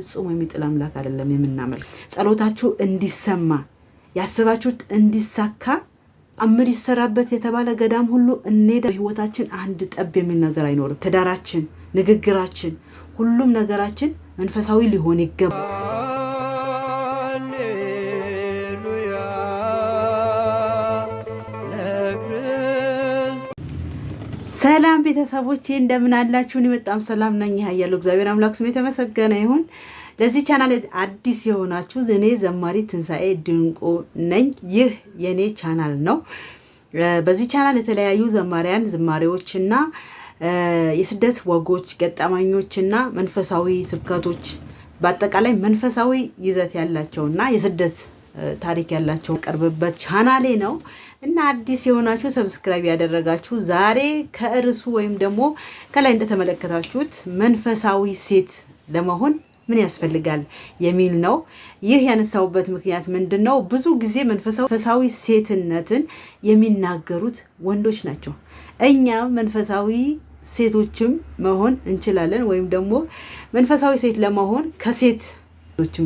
ጽሙ የሚጥል አምላክ አይደለም የምናመልክ። ጸሎታችሁ እንዲሰማ ያስባችሁት እንዲሳካ አምር ይሰራበት የተባለ ገዳም ሁሉ እንሄዳ። በህይወታችን አንድ ጠብ የሚል ነገር አይኖርም። ትዳራችን፣ ንግግራችን፣ ሁሉም ነገራችን መንፈሳዊ ሊሆን ይገባል። ሰላም ቤተሰቦቼ እንደምን አላችሁ? እኔ በጣም ሰላም ነኝ። ያያለው እግዚአብሔር አምላክ ስሙ የተመሰገነ ይሁን። ለዚህ ቻናል አዲስ የሆናችሁ እኔ ዘማሪ ትንሳኤ ድንቁ ነኝ። ይህ የኔ ቻናል ነው። በዚህ ቻናል የተለያዩ ዘማሪያን ዝማሬዎችና የስደት ወጎች፣ ገጠመኞችና መንፈሳዊ ስብከቶች በአጠቃላይ መንፈሳዊ ይዘት ያላቸውና የስደት ታሪክ ያላቸው ቀርብበት ቻናሌ ነው እና አዲስ የሆናችሁ ሰብስክራይብ ያደረጋችሁ ዛሬ ከእርሱ ወይም ደግሞ ከላይ እንደተመለከታችሁት መንፈሳዊ ሴት ለመሆን ምን ያስፈልጋል የሚል ነው። ይህ ያነሳውበት ምክንያት ምንድነው? ብዙ ጊዜ መንፈሳዊ ሴትነትን የሚናገሩት ወንዶች ናቸው። እኛ መንፈሳዊ ሴቶችም መሆን እንችላለን፣ ወይም ደግሞ መንፈሳዊ ሴት ለመሆን ከሴት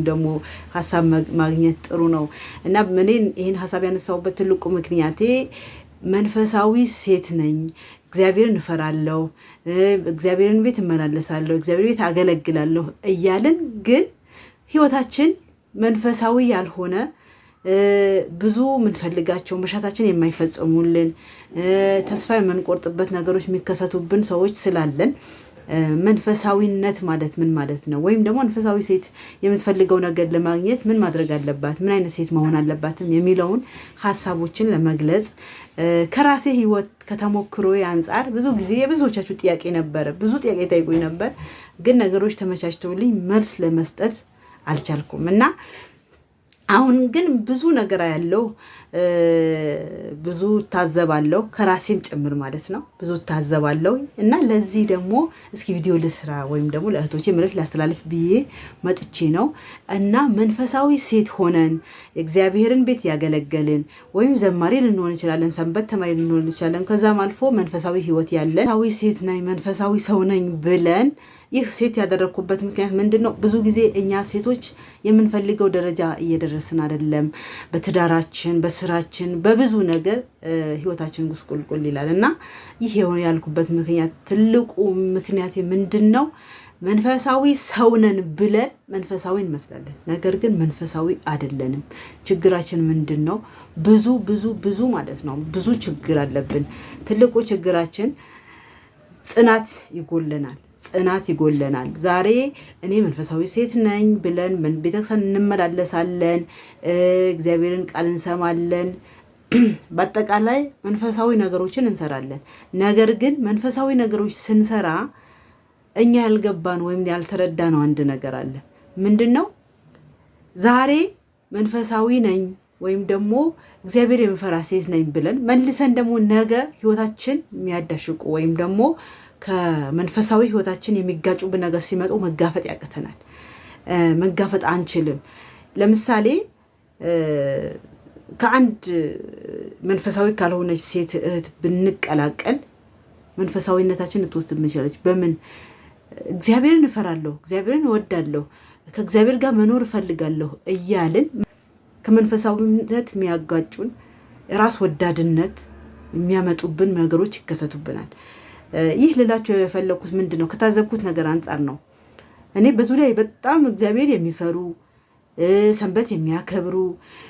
ደግሞ ሀሳብ ማግኘት ጥሩ ነው እና እኔ ይህን ሀሳብ ያነሳውበት ትልቁ ምክንያቴ መንፈሳዊ ሴት ነኝ፣ እግዚአብሔርን እፈራለሁ፣ እግዚአብሔርን ቤት እመላለሳለሁ፣ እግዚአብሔር ቤት አገለግላለሁ እያልን ግን ህይወታችን መንፈሳዊ ያልሆነ ብዙ የምንፈልጋቸው መሻታችን የማይፈጸሙልን ተስፋ የምንቆርጥበት ነገሮች የሚከሰቱብን ሰዎች ስላለን መንፈሳዊነት ማለት ምን ማለት ነው? ወይም ደግሞ መንፈሳዊ ሴት የምትፈልገው ነገር ለማግኘት ምን ማድረግ አለባት? ምን አይነት ሴት መሆን አለባትም የሚለውን ሀሳቦችን ለመግለጽ ከራሴ ህይወት ከተሞክሮ አንጻር ብዙ ጊዜ የብዙዎቻችሁ ጥያቄ ነበረ። ብዙ ጥያቄ ጠይቁኝ ነበር፣ ግን ነገሮች ተመቻችተውልኝ መልስ ለመስጠት አልቻልኩም እና አሁን ግን ብዙ ነገር ያለው ብዙ ታዘባለሁ፣ ከራሴም ጭምር ማለት ነው። ብዙ ታዘባለሁ እና ለዚህ ደግሞ እስኪ ቪዲዮ ልስራ ወይም ደግሞ ለእህቶቼ መልእክት ላስተላልፍ ብዬ መጥቼ ነው እና መንፈሳዊ ሴት ሆነን እግዚአብሔርን ቤት ያገለገልን ወይም ዘማሪ ልንሆን እንችላለን፣ ሰንበት ተማሪ ልንሆን እንችላለን። ከዛም አልፎ መንፈሳዊ ህይወት ያለን መንፈሳዊ ሴት ነኝ፣ መንፈሳዊ ሰው ነኝ ብለን ይህ ሴት ያደረኩበት ምክንያት ምንድነው? ብዙ ጊዜ እኛ ሴቶች የምንፈልገው ደረጃ እየደረስን አይደለም። በትዳራችን፣ በስራችን፣ በብዙ ነገር ህይወታችን ጉስቁልቁል ይላል እና ይህ ያልኩበት ምክንያት ትልቁ ምክንያት ምንድነው? መንፈሳዊ ሰው ነን ብለን መንፈሳዊ እንመስላለን፣ ነገር ግን መንፈሳዊ አይደለንም። ችግራችን ምንድነው? ብዙ ማለት ነው። ብዙ ችግር አለብን። ትልቁ ችግራችን ጽናት ይጎለናል። ዛሬ እኔ መንፈሳዊ ሴት ነኝ ብለን ቤተክርስቲያን እንመላለሳለን፣ እግዚአብሔርን ቃል እንሰማለን፣ በአጠቃላይ መንፈሳዊ ነገሮችን እንሰራለን። ነገር ግን መንፈሳዊ ነገሮች ስንሰራ እኛ ያልገባን ወይም ያልተረዳነው አንድ ነገር አለ። ምንድነው? ዛሬ መንፈሳዊ ነኝ ወይም ደግሞ እግዚአብሔር የምፈራ ሴት ነኝ ብለን መልሰን ደግሞ ነገ ህይወታችን የሚያዳሽቁ ወይም ደግሞ ከመንፈሳዊ ህይወታችን የሚጋጩብን ነገር ሲመጡ መጋፈጥ ያቅተናል። መጋፈጥ አንችልም። ለምሳሌ ከአንድ መንፈሳዊ ካልሆነች ሴት እህት ብንቀላቀል መንፈሳዊነታችን ልትወስድ ትችላለች። በምን? እግዚአብሔርን እፈራለሁ፣ እግዚአብሔርን እወዳለሁ፣ ከእግዚአብሔር ጋር መኖር እፈልጋለሁ እያልን ከመንፈሳዊነት የሚያጋጩን ራስ ወዳድነት የሚያመጡብን ነገሮች ይከሰቱብናል። ይህ ልላችሁ የፈለኩት ምንድነው? ከታዘብኩት ነገር አንጻር ነው። እኔ በዙሪያ በጣም እግዚአብሔር የሚፈሩ ሰንበት የሚያከብሩ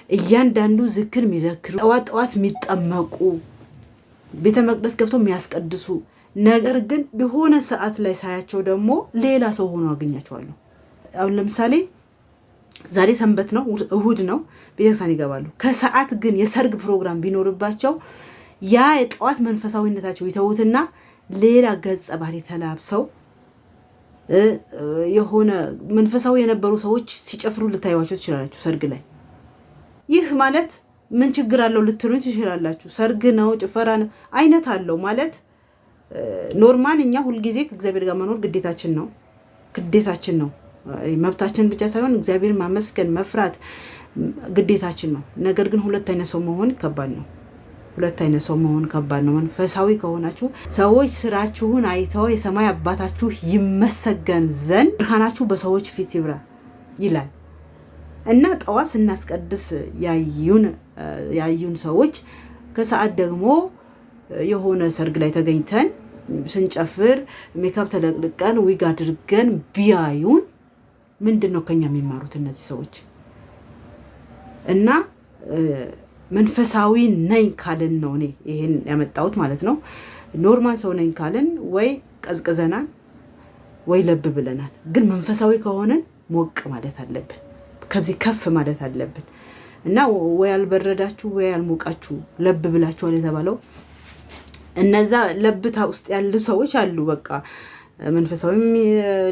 እያንዳንዱ ዝክር የሚዘክሩ ጠዋት የሚጠመቁ ቤተ መቅደስ ገብተው የሚያስቀድሱ፣ ነገር ግን በሆነ ሰዓት ላይ ሳያቸው ደግሞ ሌላ ሰው ሆኖ አገኛቸዋለሁ። አሁን ለምሳሌ ዛሬ ሰንበት ነው፣ እሁድ ነው፣ ቤተክርስቲያን ይገባሉ። ከሰዓት ግን የሰርግ ፕሮግራም ቢኖርባቸው ያ የጠዋት መንፈሳዊነታቸው ይተውትና ሌላ ገጸ ባህሪ ተላብሰው የሆነ መንፈሳዊ የነበሩ ሰዎች ሲጨፍሩ ልታዩዋቸው ትችላላችሁ ሰርግ ላይ። ይህ ማለት ምን ችግር አለው ልትሉኝ ትችላላችሁ። ሰርግ ነው፣ ጭፈራ ነው፣ አይነት አለው ማለት ኖርማል። እኛ ሁልጊዜ ከእግዚአብሔር ጋር መኖር ግዴታችን ነው። መብታችን ብቻ ሳይሆን እግዚአብሔርን ማመስገን መፍራት ግዴታችን ነው። ነገር ግን ሁለት አይነት ሰው መሆን ከባድ ነው። መንፈሳዊ ከሆናችሁ ሰዎች ስራችሁን አይተው የሰማይ አባታችሁ ይመሰገን ዘንድ ብርሃናችሁ በሰዎች ፊት ይብራ። ይላል እና ጠዋት ስናስቀድስ ያዩን ሰዎች ከሰዓት ደግሞ የሆነ ሰርግ ላይ ተገኝተን ስንጨፍር ሜካፕ ተለቅልቀን ዊግ አድርገን ቢያዩን ምንድነው ከኛ የሚማሩት እነዚህ ሰዎች? እና መንፈሳዊ ነኝ ካልን ነው እኔ ይሄን ያመጣሁት ማለት ነው። ኖርማል ሰው ነኝ ካልን ወይ ቀዝቅዘናል ወይ ለብ ብለናል። ግን መንፈሳዊ ከሆነን ሞቅ ማለት አለብን፣ ከዚህ ከፍ ማለት አለብን። እና ወይ አልበረዳችሁ ወይ አልሞቃችሁ ለብ ብላችኋል የተባለው እነዛ ለብታ ውስጥ ያሉ ሰዎች አሉ። በቃ መንፈሳዊም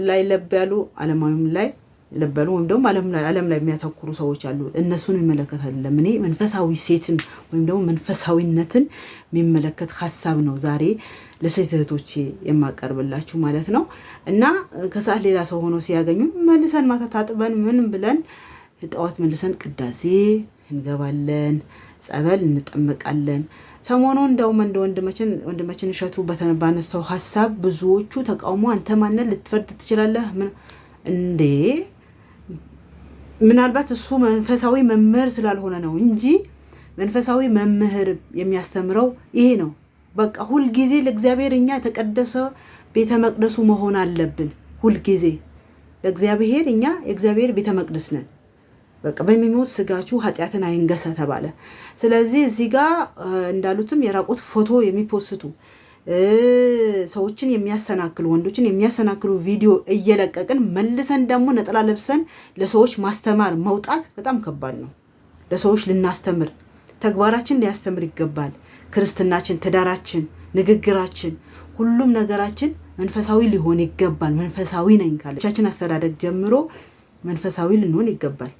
ላይ ለብ ያሉ ዓለማዊም ላይ ለብ ያሉ ወይም ደግሞ ዓለም ላይ የሚያተኩሩ ሰዎች አሉ። እነሱን ይመለከታል። እኔ መንፈሳዊ ሴትን ወይም ደግሞ መንፈሳዊነትን የሚመለከት ሐሳብ ነው ዛሬ ለሴት እህቶቼ የማቀርብላችሁ ማለት ነው። እና ከሰዓት ሌላ ሰው ሆኖ ሲያገኙ መልሰን ማታ ታጥበን ምን ብለን ጠዋት መልሰን ቅዳሴ እንገባለን፣ ጸበል እንጠመቃለን። ሰሞኑን እንደውም እንደ ወንድማችን እሸቱ ባነሳው ሐሳብ ብዙዎቹ ተቃውሞ አንተ ማንን ልትፈርድ ትችላለህ እንዴ? ምናልባት እሱ መንፈሳዊ መምህር ስላልሆነ ነው እንጂ መንፈሳዊ መምህር የሚያስተምረው ይሄ ነው። በቃ ሁል ጊዜ ለእግዚአብሔር እኛ የተቀደሰ ቤተ መቅደሱ መሆን አለብን። ሁል ጊዜ ለእግዚአብሔር እኛ የእግዚአብሔር ቤተ መቅደስ ነን። በቃ በሚሞት ስጋችሁ ኃጢአትን አይንገሰ ተባለ። ስለዚህ እዚህ ጋር እንዳሉትም የራቁት ፎቶ የሚፖስቱ ሰዎችን የሚያሰናክሉ ወንዶችን የሚያሰናክሉ ቪዲዮ እየለቀቅን መልሰን ደግሞ ነጠላ ለብሰን ለሰዎች ማስተማር መውጣት በጣም ከባድ ነው። ለሰዎች ልናስተምር ተግባራችን ሊያስተምር ይገባል። ክርስትናችን፣ ትዳራችን፣ ንግግራችን፣ ሁሉም ነገራችን መንፈሳዊ ሊሆን ይገባል። መንፈሳዊ ነኝ ካለ ቻችን አስተዳደግ ጀምሮ መንፈሳዊ ልንሆን ይገባል።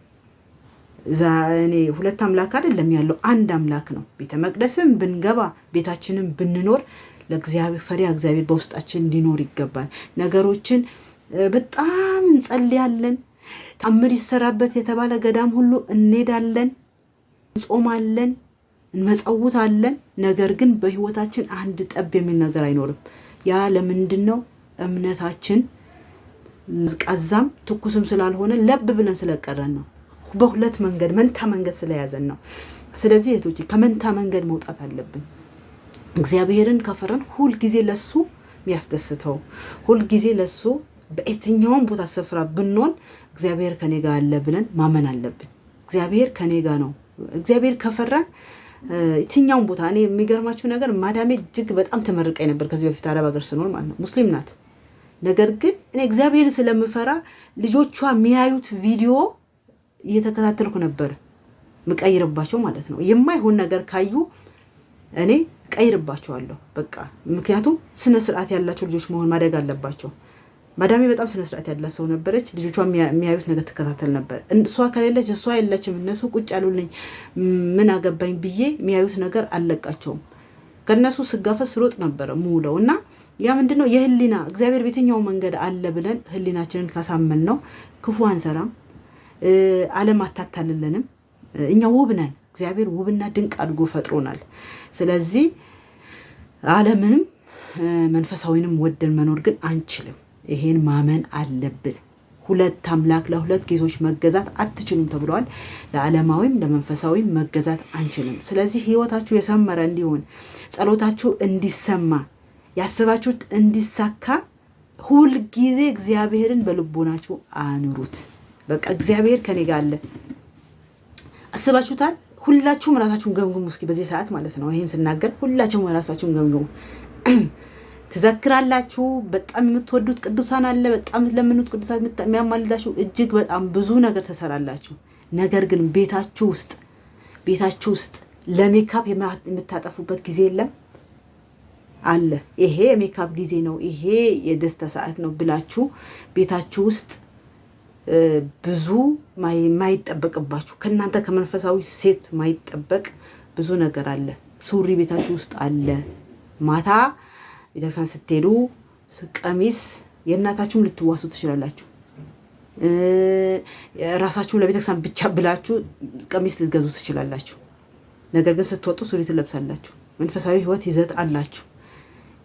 እኔ ሁለት አምላክ አይደለም ያለው አንድ አምላክ ነው። ቤተ መቅደስም ብንገባ ቤታችንም ብንኖር ለእግዚአብሔር ፈሪሃ እግዚአብሔር በውስጣችን እንዲኖር ይገባል። ነገሮችን በጣም እንጸልያለን። ታምር ይሰራበት የተባለ ገዳም ሁሉ እንሄዳለን፣ እንጾማለን፣ እንመጸውታለን። ነገር ግን በህይወታችን አንድ ጠብ የሚል ነገር አይኖርም። ያ ለምንድን ነው? እምነታችን ቀዛም ትኩስም ስላልሆነ ለብ ብለን ስለቀረን ነው። በሁለት መንገድ መንታ መንገድ ስለያዘን ነው። ስለዚህ እህቶቼ ከመንታ መንገድ መውጣት አለብን። እግዚአብሔርን ከፈረን ሁል ጊዜ ለሱ የሚያስደስተው ሁል ጊዜ ለሱ በየትኛውም ቦታ ስፍራ ብንሆን እግዚአብሔር ከኔ ጋር አለ ብለን ማመን አለብን። እግዚአብሔር ከኔ ጋር ነው። እግዚአብሔር ከፈራን የትኛውም ቦታ እኔ የሚገርማችሁ ነገር ማዳሜ እጅግ በጣም ተመርቀኝ ነበር ከዚህ በፊት አረብ ሀገር ስኖር ማለት ነው። ሙስሊም ናት። ነገር ግን እኔ እግዚአብሔርን ስለምፈራ ልጆቿ የሚያዩት ቪዲዮ እየተከታተልኩ ነበር ምቀይርባቸው ማለት ነው። የማይሆን ነገር ካዩ እኔ ቀይርባቸዋለሁ በቃ። ምክንያቱም ስነ ስርዓት ያላቸው ልጆች መሆን ማደግ አለባቸው። ማዳሜ በጣም ስነ ስርዓት ያላት ሰው ነበረች። ልጆቿ የሚያዩት ነገር ተከታተል ነበር። እሷ ከሌለች እሷ የለችም እነሱ ቁጭ ያሉልኝ ምን አገባኝ ብዬ የሚያዩት ነገር አለቃቸውም። ከነሱ ስጋፈስ ሮጥ ነበር ሙለው እና ያ ምንድነው የህሊና እግዚአብሔር በየትኛው መንገድ አለ ብለን ህሊናችንን ካሳመን ነው ክፉ አንሰራም። ዓለም አታታልልንም። እኛ ውብ ነን። እግዚአብሔር ውብና ድንቅ አድርጎ ፈጥሮናል። ስለዚህ ዓለምንም መንፈሳዊንም ወደን መኖር ግን አንችልም። ይሄን ማመን አለብን። ሁለት አምላክ ለሁለት ጌቶች መገዛት አትችሉም ተብሏል። ለዓለማዊም ለመንፈሳዊም መገዛት አንችልም። ስለዚህ ህይወታችሁ የሰመረ እንዲሆን፣ ጸሎታችሁ እንዲሰማ፣ ያሰባችሁት እንዲሳካ ሁል ጊዜ እግዚአብሔርን በልቦናችሁ አኑሩት። በቃ እግዚአብሔር ከኔ ጋር አለ። አስባችሁታል? ሁላችሁም ራሳችሁን ገምግሙ እስኪ በዚህ ሰዓት ማለት ነው። ይሄን ስናገር ሁላችሁም ራሳችሁን ገምግሙ። ትዘክራላችሁ። በጣም የምትወዱት ቅዱሳን አለ። በጣም ለምኑት ቅዱሳን የሚያማልዳችሁ እጅግ በጣም ብዙ ነገር ተሰራላችሁ። ነገር ግን ቤታችሁ ውስጥ ለሜካፕ የምታጠፉበት ጊዜ የለም አለ። ይሄ የሜካፕ ጊዜ ነው፣ ይሄ የደስታ ሰዓት ነው ብላችሁ ቤታችሁ ውስጥ ብዙ ማይጠበቅባችሁ ከናንተ ከመንፈሳዊ ሴት ማይጠበቅ ብዙ ነገር አለ። ሱሪ ቤታችሁ ውስጥ አለ። ማታ ቤተክርስቲያን ስትሄዱ ቀሚስ የእናታችሁም ልትዋሱ ትችላላችሁ። ራሳችሁን ለቤተክርስቲያን ብቻ ብላችሁ ቀሚስ ልትገዙ ትችላላችሁ። ነገር ግን ስትወጡ ሱሪ ትለብሳላችሁ። መንፈሳዊ ህይወት ይዘት አላችሁ።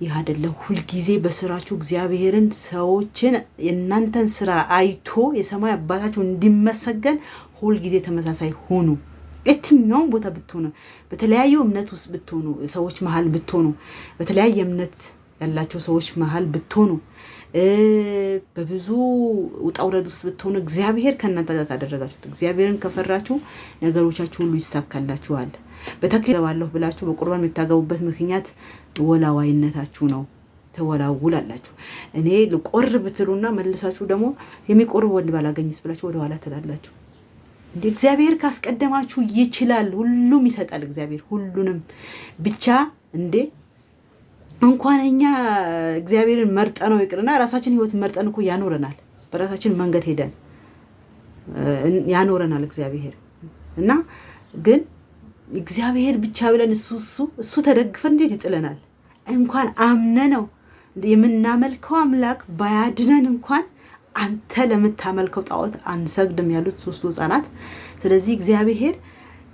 ይህ አይደለም። ሁል ጊዜ በስራችሁ እግዚአብሔርን ሰዎችን የእናንተን ስራ አይቶ የሰማይ አባታችሁ እንዲመሰገን ሁል ጊዜ ተመሳሳይ ሆኑ። የትኛውም ቦታ ብትሆኑ፣ በተለያዩ እምነት ውስጥ ብትሆኑ፣ ሰዎች መሃል ብትሆኑ፣ በተለያየ እምነት ያላቸው ሰዎች መሃል ብትሆኑ፣ በብዙ ውጣ ውረድ ውስጥ ብትሆኑ እግዚአብሔር ከእናንተ ጋር ካደረጋችሁት እግዚአብሔርን ከፈራችሁ ነገሮቻችሁ ሁሉ ይሳካላችኋል። በተክሊል ገባለሁ ብላችሁ በቁርባን የምታገቡበት ምክንያት ወላዋይነታችሁ ነው። ተወላውላላችሁ። እኔ ልቆር ብትሉና መልሳችሁ ደግሞ የሚቆርብ ወንድ ባላገኝስ ብላችሁ ወደ ኋላ ትላላችሁ። እንዴ እግዚአብሔር ካስቀደማችሁ ይችላል፣ ሁሉም ይሰጣል። እግዚአብሔር ሁሉንም ብቻ እንዴ እንኳን እኛ እግዚአብሔርን መርጠነው ይቅርና ራሳችን ህይወት መርጠን እኮ ያኖረናል። በራሳችን መንገድ ሄደን ያኖረናል እግዚአብሔር እና ግን እግዚአብሔር ብቻ ብለን እሱ ተደግፈን እንዴት ይጥለናል? እንኳን አምነነው የምናመልከው አምላክ ባያድነን እንኳን አንተ ለምታመልከው ጣዖት አንሰግድም ያሉት 3 ህፃናት። ስለዚህ እግዚአብሔር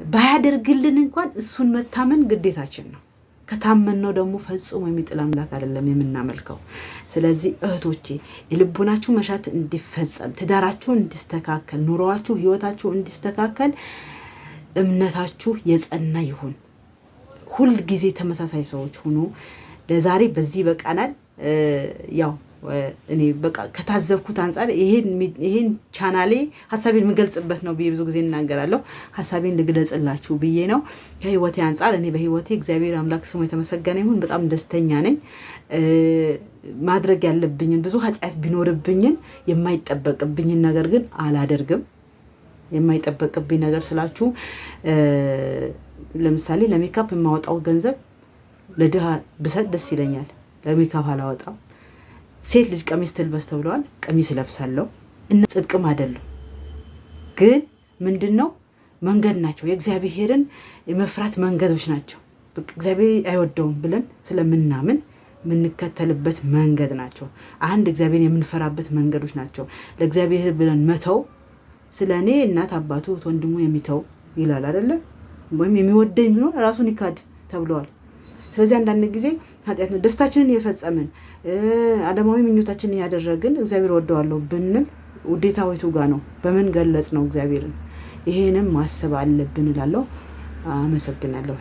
ባያደርግልን እንኳን እሱን መታመን ግዴታችን ነው። ከታመንነው ደግሞ ፈጽሞ የሚጥል አምላክ አይደለም የምናመልከው። ስለዚህ እህቶቼ የልቡናችሁ መሻት እንዲፈጸም፣ ትዳራችሁ እንዲስተካከል፣ ኑሮአችሁ ህይወታችሁ እንዲስተካከል እምነታችሁ የጸና ይሁን። ሁል ጊዜ ተመሳሳይ ሰዎች ሁኑ። ለዛሬ በዚህ በቃናል። ያው እኔ በቃ ከታዘብኩት አንፃር ይሄን ቻናሌ ሐሳቤን የምገልጽበት ነው ብዬ ብዙ ጊዜ እናገራለሁ። ሐሳቤን ልግለጽላችሁ ብዬ ነው ከህይወቴ አንፃር። እኔ በህይወቴ እግዚአብሔር አምላክ ስሙ የተመሰገነ ይሁን በጣም ደስተኛ ነኝ። ማድረግ ያለብኝን ብዙ ኃጢአት ቢኖርብኝን የማይጠበቅብኝን ነገር ግን አላደርግም። የማይጠበቅብኝ ነገር ስላችሁ ለምሳሌ ለሜካፕ የማወጣው ገንዘብ ለድሃ ብሰጥ ደስ ይለኛል። ለሜካፕ አላወጣም። ሴት ልጅ ቀሚስ ትልበስ ተብለዋል፣ ቀሚስ ለብሳለሁ። እና ጽድቅም አይደለም ግን ምንድነው መንገድ ናቸው። የእግዚአብሔርን የመፍራት መንገዶች ናቸው። እግዚአብሔር አይወደውም ብለን ስለምናምን የምንከተልበት መንገድ ናቸው። አንድ እግዚአብሔር የምንፈራበት መንገዶች ናቸው። ለእግዚአብሔር ብለን መተው ስለኔ እናት አባቱ ወንድሙ የሚተው ይላል አይደለ? ወይም የሚወደኝ ቢኖር ራሱን ይካድ ተብለዋል። ስለዚህ አንዳንድ ጊዜ ኃጢአት ነው ደስታችንን የፈጸምን አለማዊ ምኞታችንን ያደረግን እግዚአብሔር ወደዋለሁ ብንል ውዴታው የቱ ጋር ነው? በምን ገለጽ ነው እግዚአብሔርን? ይሄንም ማሰብ አለብን እላለሁ። አመሰግናለሁ።